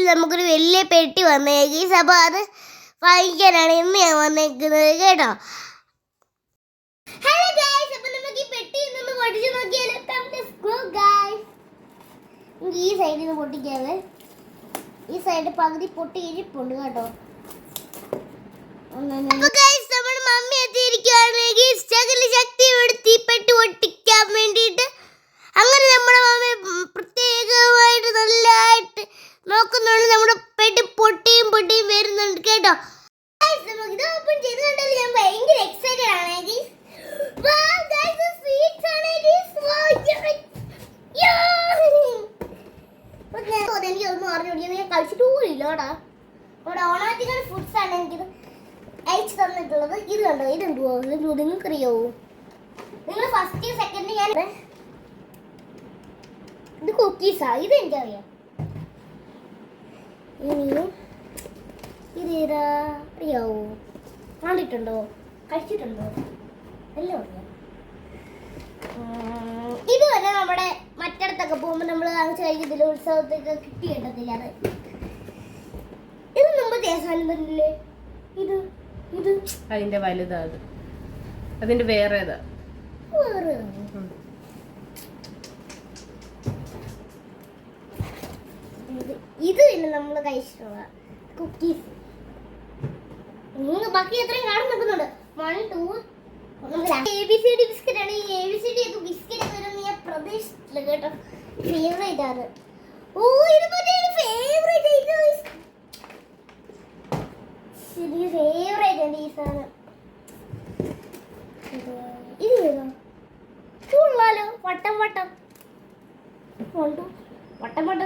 നമുക്കൊരു വലിയ പെട്ടി വന്നേക്ക്. അപ്പോൾ അത് വാങ്ങിക്കാനാണ് ഇന്ന് ഞാൻ വന്നേക്കുന്നത് കേട്ടോ. ഹലോ ഗൈസ്, അപ്പോൾ നമുക്ക് ഈ പെട്ടി ഒന്ന് പൊട്ടിച്ച് നോക്കിയാലോ. ഈ സൈഡിൽ നിന്ന് പൊട്ടിക്കാതെ, ഈ സൈഡ് പകുതി പൊട്ടി ഇരിപ്പുണ്ട് കേട്ടോ. നമ്മുടെ മമ്മി എത്തിയിരിക്കുകയാണെങ്കിൽ ശക്തി എടുത്ത് ഈ പെട്ടി പൊട്ടിക്കാൻ വേണ്ടിയിട്ട്. അങ്ങനെ നമ്മുടെ മമ്മി പ്രത്യേകമായിട്ട് നല്ലതായിട്ട് നോക്കുന്നുണ്ട്. നമ്മുടെ പെട്ടി പൊട്ടിയും വരുന്നുണ്ട് കേട്ടോ. ഇത് ഓപ്പൺ ചെയ്ത് കണ്ടാൽ ഞാൻ ഭയങ്കര എക്സൈറ്റഡ് ആണ്. എനിക്കൊന്നും അറിഞ്ഞു, ഞാൻ കഴിച്ചിട്ട് പോലില്ല കേട്ടോ. ഇവിടെ ഓണാറ്റിക്കൽ ഫുഡ്സ് ആണ് എനിക്കിത് അയച്ചു തന്നിട്ടുള്ളത്. ഇത് കണ്ടോ, ഇതെന്തുവോ നിങ്ങൾക്കറിയാവോ? നിങ്ങൾ ഫസ്റ്റ് സെക്കൻഡ് ഞാൻ ഇത് കുക്കീസാ, ഇത് എനിക്കറിയാം. ഇനിയും ഇതേതാ അറിയാവോ? കണ്ടിട്ടുണ്ടോ, കഴിച്ചിട്ടുണ്ടോ? എല്ലാം അറിയാം. ഇത് തന്നെ നമ്മുടെ മറ്റിടത്തൊക്കെ പോകുമ്പോൾ നമ്മൾ വാങ്ങിച്ച് കഴിക്കത്തില്ല, ഉത്സവത്തൊക്കെ കിട്ടി കിട്ടത്തില്ല. അത് ഇത് നമ്മൾ ദേശാനം തന്നില്ലേ? ഇത് ഇത് അതിന്റെ വലുതാ, അത് അതിന്റെ വേറെ ഇത് പിന്നെ നമ്മൾ കഴിച്ചിട്ടുള്ള കുക്കീസ്. ബാക്കി എത്രയും കാണാൻ നോക്കുന്നുണ്ട്. 1 2 ABCD ബിസ്ക്കറ്റ് ആണ്. ഈ ABCD ഒക്കെ ബിസ്ക്കറ്റ് വരുമെന്ന് ഞാൻ പ്രതീക്ഷിച്ചില്ല കേട്ടോ. ഫേവറേറ്റ് ആണ്. ഓ, ഇത് ഫേവറേറ്റ് ശരി, ഫേവറേറ്റ് ആണ് ഈ സാധനം. ഇത് ഏതാ? കൊള്ളാലോ, വട്ടം വട്ടം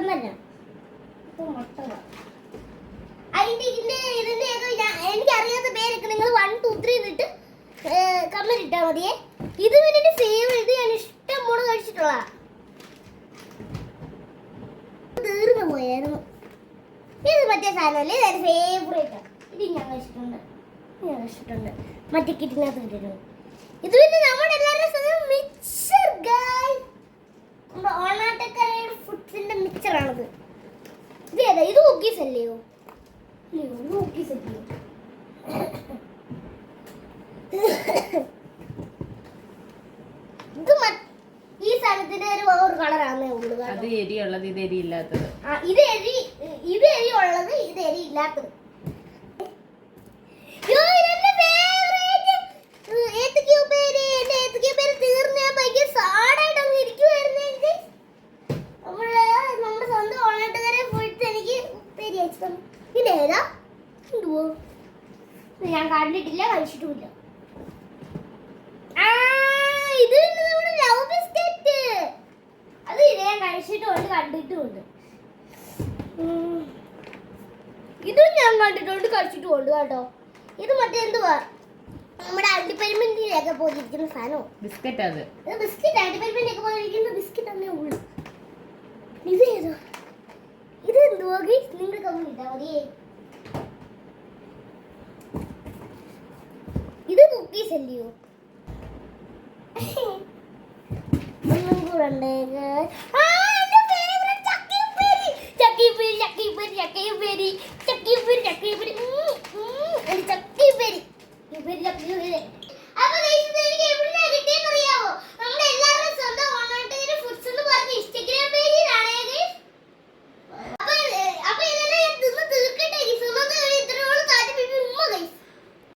തന്നെ. ഇതിന്റെ എനിക്കറിയാത്ത പേരൊക്കെ നിങ്ങൾ 1 2 3 എന്നിട്ട് കമന്റ് ഇട്ടാൽ മതിയേ. ഇത് പിന്നെ ഫേവറേറ്റ്, ഞാൻ ഇഷ്ടം പോലെ കഴിച്ചിട്ടുള്ള. തീർന്നു പോയായിരുന്നു. ഇത് മറ്റേ സാധനമല്ലേ, ഇത് ഫേവറേറ്റ്. ഇത് ഞാൻ കഴിച്ചിട്ടുണ്ട്. മറ്റേ കിറ്റിനകത്ത് കിട്ടിയിരുന്നു. ഇത് പിന്നെ നമ്മുടെ എല്ലാവരും മിക്സർ ഗൈസ്, നമ്മുടെ ഓണാട്ടക്കരയുടെ ഫുഡ്സിന്റെ മിക്സറാണിത്. ഇത് ഏതാ? ഇത് കുക്കീസ് അല്ലയോ? കുക്കീസ് അല്ലയോ? ഈ സാധനത്തിന്റെ ഒരു കളറാണേ ഉള്ളൂ. അത് എരിയുള്ളത്, ഇത് എരിയില്ലാത്തത്. ഇത് എരിയുള്ളത്, ഇത് എരിയില്ലാത്തത്. നമ്മുടെ സ്വന്തം ഓണാട്ടുകാരെ പോയിട്ട് എനിക്ക് ഉപ്പേരി അയച്ചു. ഇതേതാ? എന്തുവോ ഞാൻ കണ്ടിട്ടില്ല, കഴിച്ചിട്ടുമില്ല. ഇത് നമ്മുടെ ലവ് ബിസ്ക്കറ്റ്. അത് ഇത് ഞാൻ കഴിച്ചിട്ടുണ്ട്, കണ്ടിട്ടുമുണ്ട്. ഇതും ഞാൻ കണ്ടിട്ടുണ്ട്, കഴിച്ചിട്ടുമുണ്ട് കേട്ടോ. ഇത് മറ്റേ എന്തുവാ, നമ്മുടെ അണ്ടിപ്പരിമിന്റിലൊക്കെ പോയിരിക്കുന്ന സാധനമോ? ബിസ്ക്കറ്റ്. അത് ബിസ്ക്കറ്റ്, അണ്ടിപ്പരിമിന്റൊക്കെ പോയിരിക്കുന്ന ബിസ്ക്കറ്റ് തന്നെ ഉള്ളു. ഇത് ഏതോ? ഇത് എന്തുവാ നിങ്ങൾ കമ്മിട്ടാ മതിയേ. ഇത് കുക്കീസ് അല്ലയോ? ഒന്നും കൂടെ ഉണ്ട്.